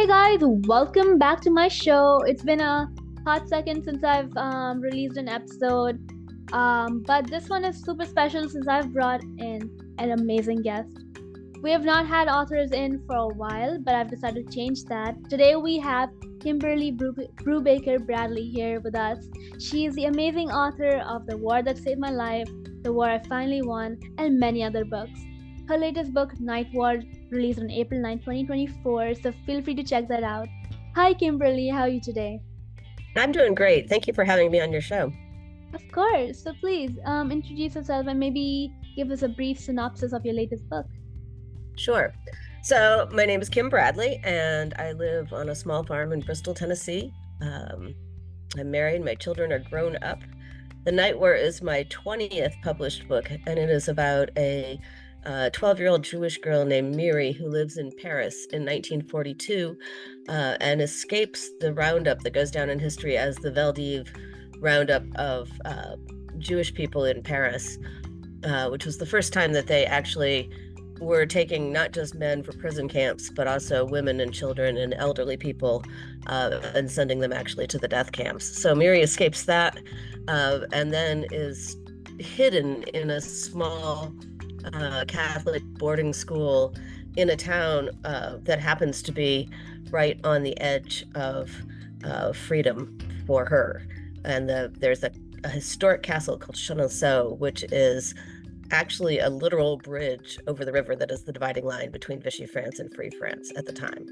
Hey guys, welcome back to my show. It's been a hot second since I've released an episode, but this one is super special since I've brought in an amazing guest. We have not had authors in for a while, but I've decided to change that. Today we have Kimberly Brubaker Bradley here with us. She is the amazing author of The War That Saved My Life, The War I Finally Won, and many other books. Her latest book, Night Ward, released on April 9, 2024, so feel free to check that out. Hi Kimberly, how are you today? I'm doing great. Thank you for having me on your show. Of course, so please introduce yourself and maybe give us a brief synopsis of your latest book. Sure. So my name is Kim Bradley, and I live on a small farm in Bristol, Tennessee. I'm married. My children are grown up. The Night War is my 20th published book, and it is about a 12-year-old Jewish girl named Miri who lives in Paris in 1942 and escapes the roundup that goes down in history as the Veldiv roundup of Jewish people in Paris, which was the first time that they actually were taking not just men for prison camps, but also women and children and elderly people and sending them actually to the death camps. So Miri escapes that and then is hidden in a small Catholic boarding school in a town that happens to be right on the edge of freedom for her. And there's a historic castle called Chenonceau, which is actually a literal bridge over the river that is the dividing line between Vichy France and Free France at the time.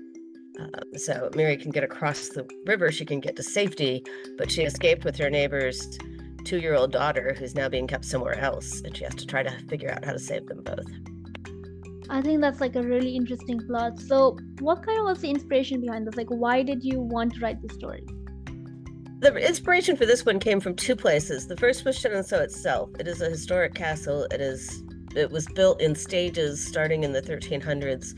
So Mary can get across the river, she can get to safety, but she escaped with her neighbor's 2-year-old daughter who's now being kept somewhere else, and she has to try to figure out how to save them both. I think that's like a really interesting plot. So what kind of was the inspiration behind this? Like, why did you want to write this story? The inspiration for this one came from two places. The first was Chenonceau itself. It is a historic castle. It was built in stages starting in the 1300s,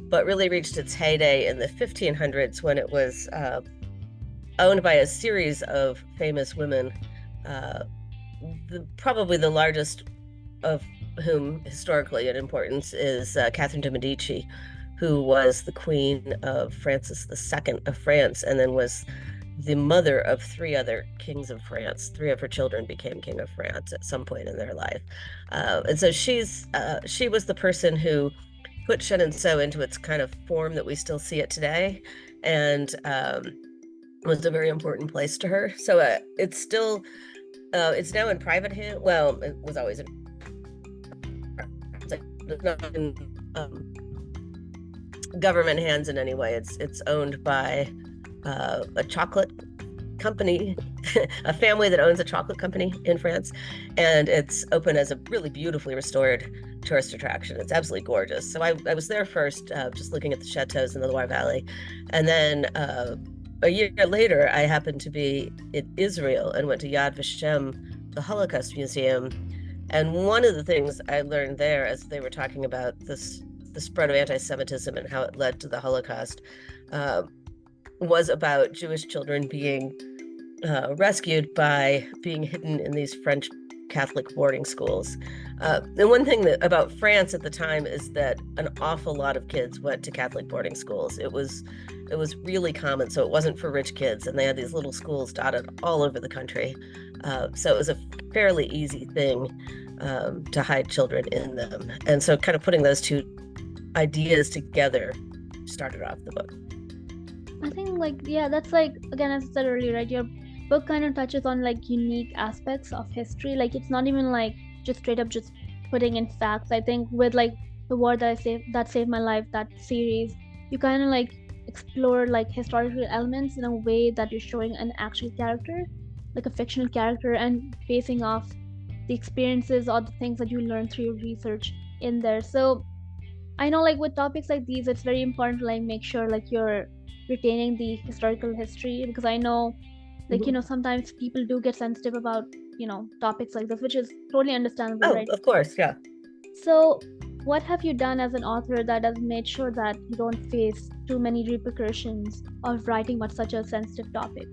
but really reached its heyday in the 1500s when it was owned by a series of famous women, probably the largest of whom historically in importance is Catherine de' Medici, who was the queen of Francis II of France and then was the mother of 3 other kings of France. 3 of her children became king of France at some point in their life. And so she was the person who put Chenonceau into its kind of form that we still see it today, and was a very important place to her. So it's now in private hand. Well, it was always not in government hands in any way. It's owned by a chocolate company, a family that owns a chocolate company in France, and it's open as a really beautifully restored tourist attraction. It's absolutely gorgeous. So I was there first, just looking at the chateaus in the Loire Valley, and then a year later, I happened to be in Israel and went to Yad Vashem, the Holocaust Museum. And one of the things I learned there, as they were talking about the spread of anti-Semitism and how it led to the Holocaust, was about Jewish children being rescued by being hidden in these French Catholic boarding schools. And one thing about France at the time is that an awful lot of kids went to Catholic boarding schools. It was really common, so it wasn't for rich kids, and they had these little schools dotted all over the country. So it was a fairly easy thing to hide children in them. And so kind of putting those two ideas together started off the book. I think that's like, again, as I said earlier, right? Your book kind of touches on like unique aspects of history. Like it's not even like just straight up just putting in facts. I think with like The War That Saved My Life, that series, you kind of like explore like historical elements in a way that you're showing an actual character, like a fictional character, and basing off the experiences or the things that you learn through your research in there. So I know like with topics like these, it's very important to like make sure like you're retaining the historical history, because I know like sometimes people do get sensitive about topics like this, which is totally understandable, right? Of course, yeah. So what have you done as an author that has made sure that you don't face too many repercussions of writing about such a sensitive topic?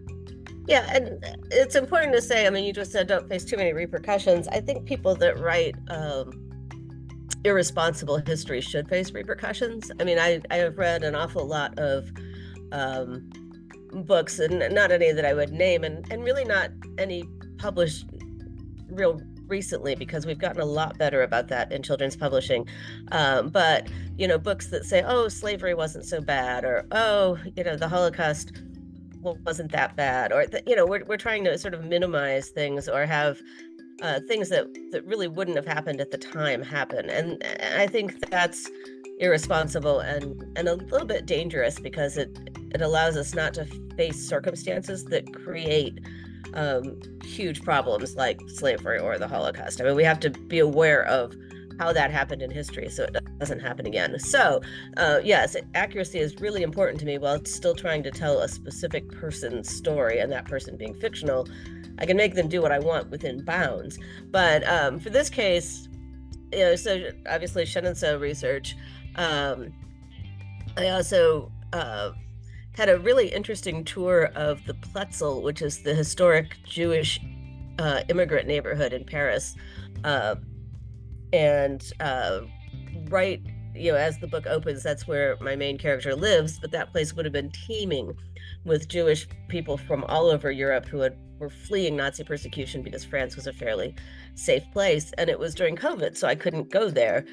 Yeah, and it's important to say, I mean, you just said don't face too many repercussions. I think people that write irresponsible history should face repercussions. I mean, I have read an awful lot of books, and not any that I would name, and really not any published real recently, because we've gotten a lot better about that in children's publishing. But, books that say, oh, slavery wasn't so bad, or, oh, the Holocaust wasn't that bad, or, we're trying to sort of minimize things, or have things that really wouldn't have happened at the time happen. And I think that's irresponsible and a little bit dangerous, because it allows us not to face circumstances that create huge problems like slavery or the Holocaust. I mean, we have to be aware of how that happened in history so it doesn't happen again. So yes, accuracy is really important to me, while still trying to tell a specific person's story, and that person being fictional. I can make them do what I want within bounds. But for this case, so obviously Shenandoah research. I also had a really interesting tour of the Pletzel, which is the historic Jewish immigrant neighborhood in Paris. And right, as the book opens, that's where my main character lives, but that place would have been teeming with Jewish people from all over Europe who were fleeing Nazi persecution, because France was a fairly safe place. And it was during COVID, so I couldn't go there.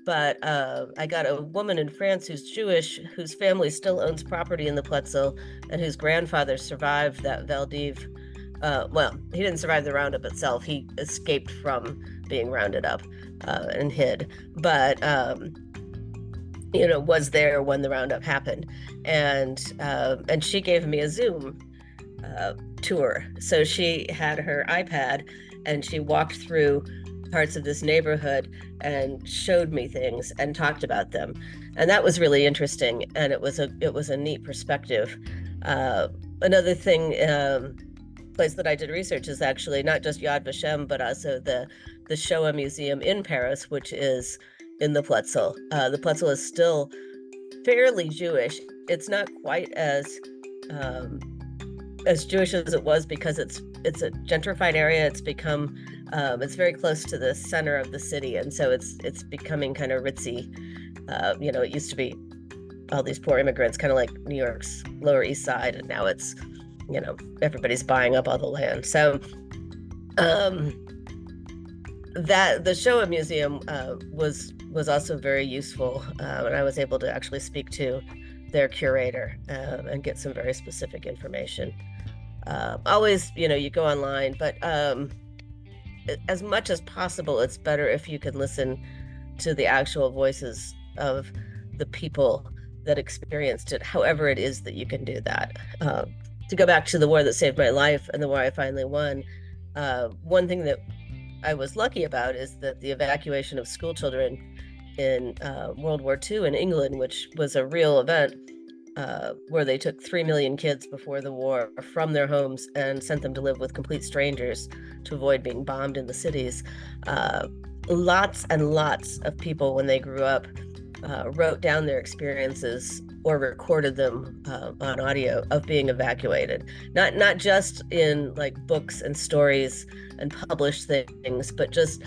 But I got a woman in France who's Jewish, whose family still owns property in the Pletzel, and whose grandfather survived that Valdiv. Well, he didn't survive the roundup itself. He escaped from being rounded up and hid, but was there when the roundup happened. And she gave me a Zoom tour. So she had her iPad, and she walked through parts of this neighborhood and showed me things and talked about them. And that was really interesting. And it was a neat perspective. Another thing, place that I did research is actually not just Yad Vashem, but also the Shoah Museum in Paris, which is in the Pletzel. The Pletzel is still fairly Jewish. It's not quite as Jewish as it was, because it's a gentrified area. It's become it's very close to the center of the city, and so it's becoming kind of ritzy. It used to be all these poor immigrants, kind of like New York's Lower East Side, and now it's everybody's buying up all the land. So that the Shoah Museum was also very useful, and I was able to actually speak to their curator and get some very specific information. Always, you go online, but as much as possible, it's better if you can listen to the actual voices of the people that experienced it, however it is that you can do that. To go back to the war that saved my life and the war I finally won, one thing that I was lucky about is that the evacuation of school children in World War II in England, which was a real event, where they took 3 million kids before the war from their homes and sent them to live with complete strangers to avoid being bombed in the cities. Lots and lots of people, when they grew up, wrote down their experiences or recorded them on audio of being evacuated. Not just in like books and stories and published things, but just,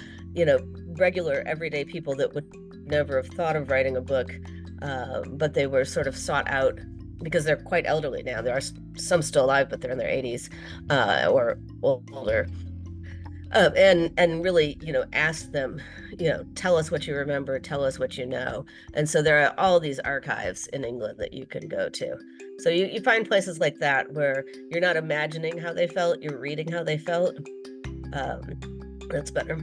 regular everyday people that would never have thought of writing a book. But they were sort of sought out because they're quite elderly now. There are some still alive, but they're in their 80s or older. And really, ask them, tell us what you remember, tell us what you know. And so there are all these archives in England that you can go to. So you find places like that where you're not imagining how they felt, you're reading how they felt. That's better.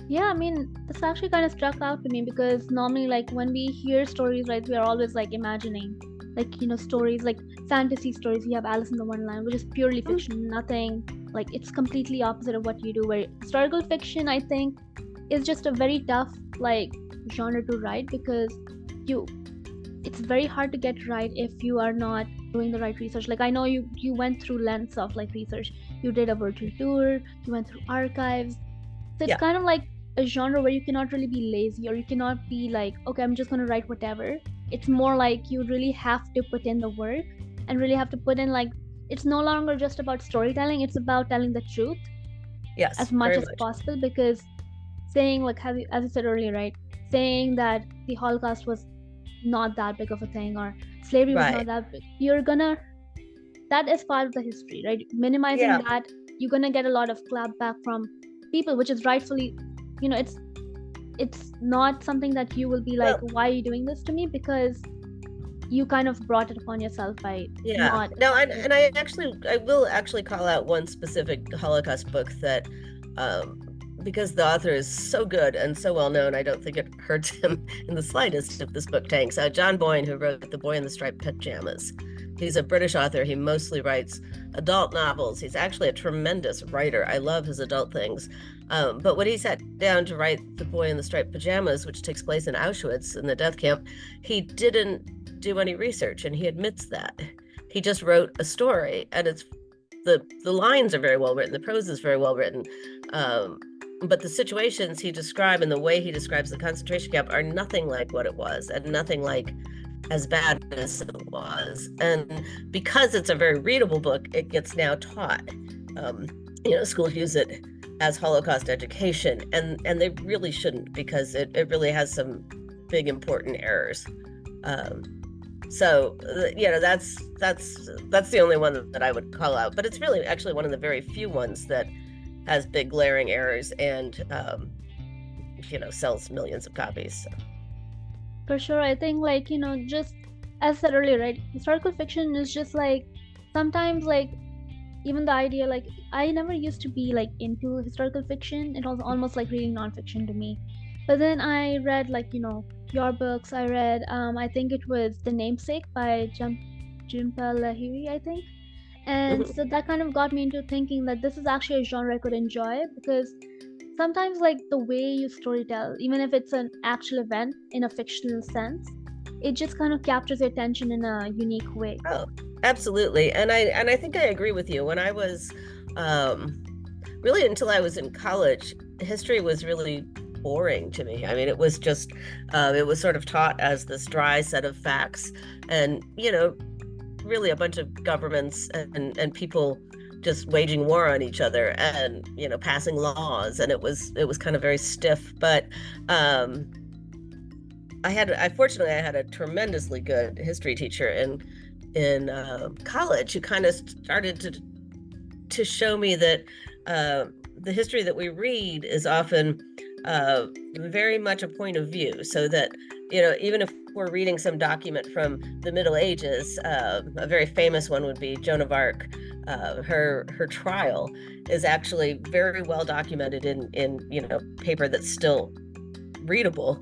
Yeah, I mean, this actually kind of struck out to me, because normally, like, when we hear stories, right, we are always like imagining, like, stories like fantasy stories. We have Alice in the Wonderland, which is purely fiction, nothing, like, it's completely opposite of what you do. Where historical fiction, I think, is just a very tough, like, genre to write, because it's very hard to get right if you are not doing the right research. Like, I know you went through lengths of like research. You did a virtual tour, you went through archives. So it's kind of like a genre where you cannot really be lazy, or you cannot be like, okay, I'm just going to write whatever. It's more like you really have to put in the work, and really have to put in, like, it's no longer just about storytelling, it's about telling the truth. Yes, as much as possible, because saying, like, as you said earlier, right, saying that the Holocaust was not that big of a thing, or slavery was not Right. that big. That is part of the history, right? Minimizing Yeah. that, you're gonna get a lot of clapback from people, which is rightfully, it's not something that you will be like, Well, why are you doing this to me? Because you kind of brought it upon yourself by yeah. not. No, and I will actually call out one specific Holocaust book that, um, because the author is so good and so well known, I don't think it hurts him in the slightest if this book tanks. John Boyne, who wrote The Boy in the Striped Pajamas. He's a British author. He mostly writes adult novels. He's actually a tremendous writer. I love his adult things. But when he sat down to write The Boy in the Striped Pajamas, which takes place in Auschwitz in the death camp, he didn't do any research, and he admits that. He just wrote a story, and the lines are very well written, the prose is very well written, but the situations he describes and the way he describes the concentration camp are nothing like what it was, and nothing like as bad as it was. And because it's a very readable book, it gets now taught. Schools use it as Holocaust education, and they really shouldn't, because it really has some big important errors. So that's the only one that I would call out, but it's really actually one of the very few ones that has big glaring errors and sells millions of copies. So. For sure, I think, like, just as I said earlier, right? Historical fiction is just like, sometimes, like, even the idea, like, I never used to be like into historical fiction. It was almost like reading nonfiction to me. But then I read, like, your books. I read, I think it was The Namesake by Jhumpa Lahiri, I think. And so that kind of got me into thinking that this is actually a genre I could enjoy, because sometimes, like, the way you storytell, even if it's an actual event in a fictional sense, it just kind of captures your attention in a unique way. Oh, absolutely. And I think I agree with you. When I was really, until I was in college, history was really boring to me. I mean, it was just it was sort of taught as this dry set of facts, and really a bunch of governments and people just waging war on each other, and passing laws, and it was kind of very stiff. But fortunately I had a tremendously good history teacher in college, who kind of started to show me that the history that we read is often very much a point of view, so that even if we're reading some document from the Middle Ages, a very famous one would be Joan of Arc. Her trial is actually very well documented in paper that's still readable,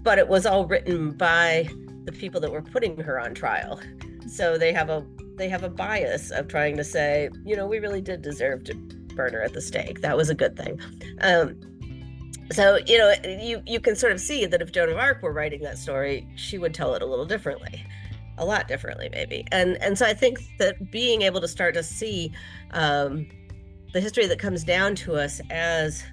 but it was all written by the people that were putting her on trial, so they have a bias of trying to say, we really did deserve to burn her at the stake. That was a good thing. So you can sort of see that if Joan of Arc were writing that story, she would tell it a little differently, a lot differently maybe. And so I think that being able to start to see the history that comes down to us as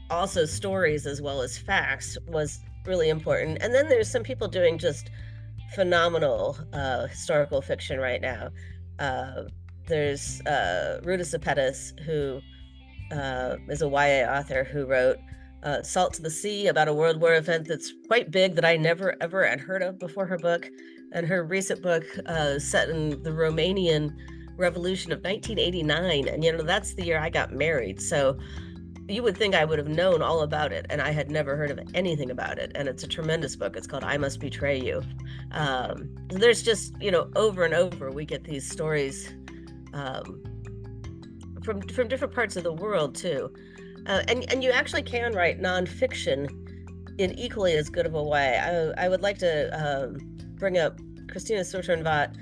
also stories as well as facts was really important. And then there's some people doing just phenomenal historical fiction right now. There's Ruta Sepetys, who is a YA author, who wrote Salt to the Sea, about a World War event that's quite big that I never ever had heard of before her book. And her recent book set in the Romanian Revolution of 1989, and that's the year I got married. So you would think I would have known all about it, and I had never heard of anything about it. And it's a tremendous book. It's called I Must Betray You. There's just over and over we get these stories from different parts of the world too, and you actually can write nonfiction in equally as good of a way. I would like to bring up Christina Souternvat,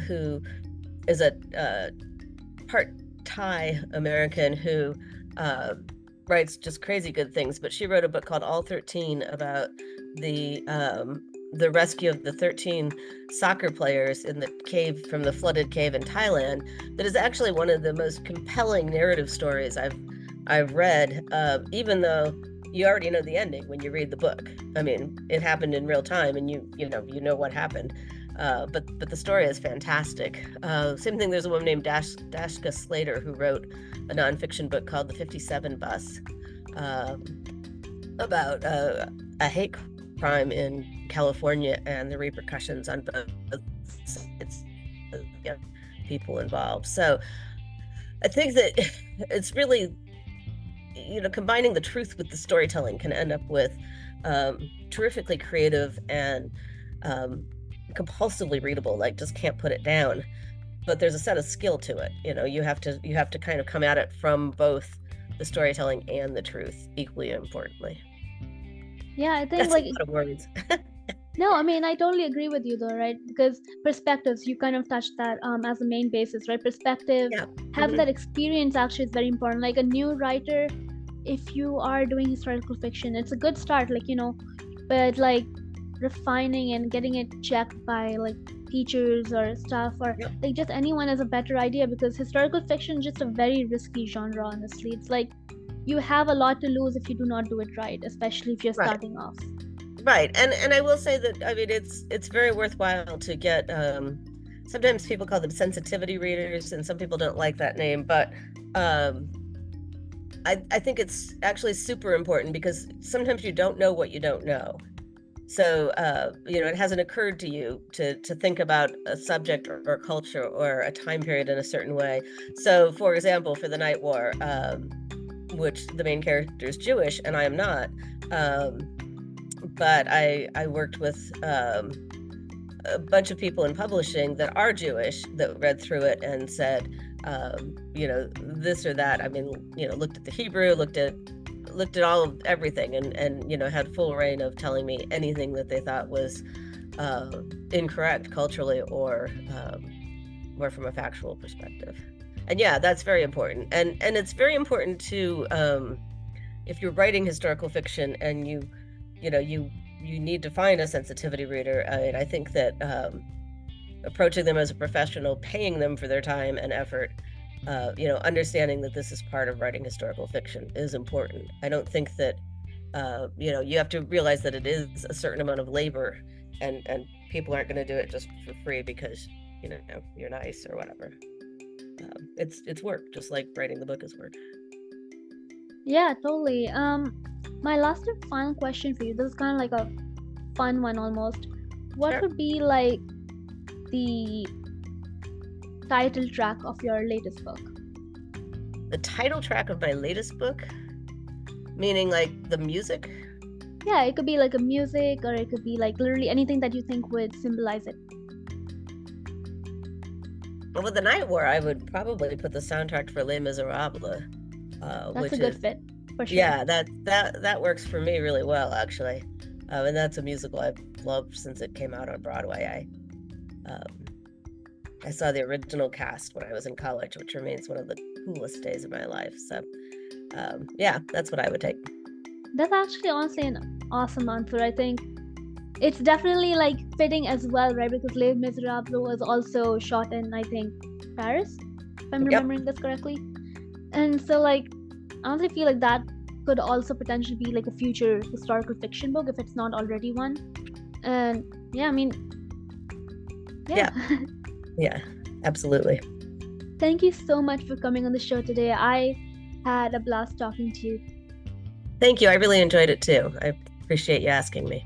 who is a part Thai American who writes just crazy good things, but she wrote a book called All 13 about the rescue of the 13 soccer players in the cave, from the flooded cave in Thailand. That is actually one of the most compelling narrative stories I've read, even though you already know the ending when you read the book. I mean, it happened in real time, and you know what happened. But the story is fantastic. Same thing. There's a woman named Dashka Slater who wrote a nonfiction book called The 57 Bus, about a hate crime in California and the repercussions on both sides of the people involved. So I think that it's really, combining the truth with the storytelling can end up with terrifically creative and compulsively readable, like just can't put it down. But there's a set of skill to it. You have to kind of come at it from both the storytelling and the truth equally importantly. Yeah, I think That's like a lot of words. no, I mean I totally agree with you though, right? Because perspectives, you kind of touched that as a main basis, right? Perspective, Yeah. having that experience actually is very important. Like a new writer, if you are doing historical fiction, it's a good start, but like refining and getting it checked by like teachers or stuff or Yep. like just anyone is a better idea, because historical fiction is just a very risky genre, honestly. It's like you have a lot to lose if you do not do it right, especially if you're Right. starting off. Right. And I will say that, I mean, it's very worthwhile to get, sometimes people call them sensitivity readers, and some people don't like that name, but I think it's actually super important, because sometimes you don't know what you don't know. So, it hasn't occurred to you to think about a subject or culture or a time period in a certain way. So, for example, for the Night War, which the main character is Jewish and I am not, but I worked with a bunch of people in publishing that are Jewish that read through it and said, this or that. I mean, looked at the Hebrew, looked at all of everything, and had full reign of telling me anything that they thought was incorrect culturally or from a factual perspective. And yeah, that's very important. And it's very important to, if you're writing historical fiction and you need to find a sensitivity reader. And I think that approaching them as a professional, paying them for their time and effort, understanding that this is part of writing historical fiction is important. I don't think that, you have to realize that it is a certain amount of labor, and people aren't going to do it just for free because, you're nice or whatever. It's work, just like writing the book is work. Yeah, totally. My last and final question for you, this is kind of like a fun one almost. What Sure. would be like the title track of your latest book? The title track of my latest book, meaning like the music? Yeah, it could be like a music, or it could be like literally anything that you think would symbolize it. Well, with the Night War, I would probably put the soundtrack for Les Miserables, That's which a good is, fit for sure. yeah, that works for me really well, actually. And that's a musical I've loved since it came out on Broadway. I saw the original cast when I was in college, which remains one of the coolest days of my life. So, yeah, that's what I would take. That's actually honestly an awesome answer. I think it's definitely like fitting as well, right? Because Les Miserables was also shot in, I think, Paris, if I'm Yep. remembering this correctly. And so, like, I honestly feel like that could also potentially be like a future historical fiction book if it's not already one. And yeah, I mean, yeah. Yeah, absolutely. Thank you so much for coming on the show today. I had a blast talking to you. Thank you. I really enjoyed it too. I appreciate you asking me.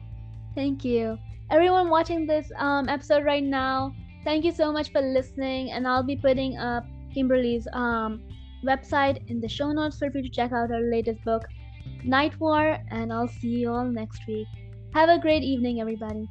Thank you. Everyone watching this episode right now, thank you so much for listening. And I'll be putting up Kimberly's website in the show notes. Feel free to check out her latest book, Night War, and I'll see you all next week. Have a great evening, everybody.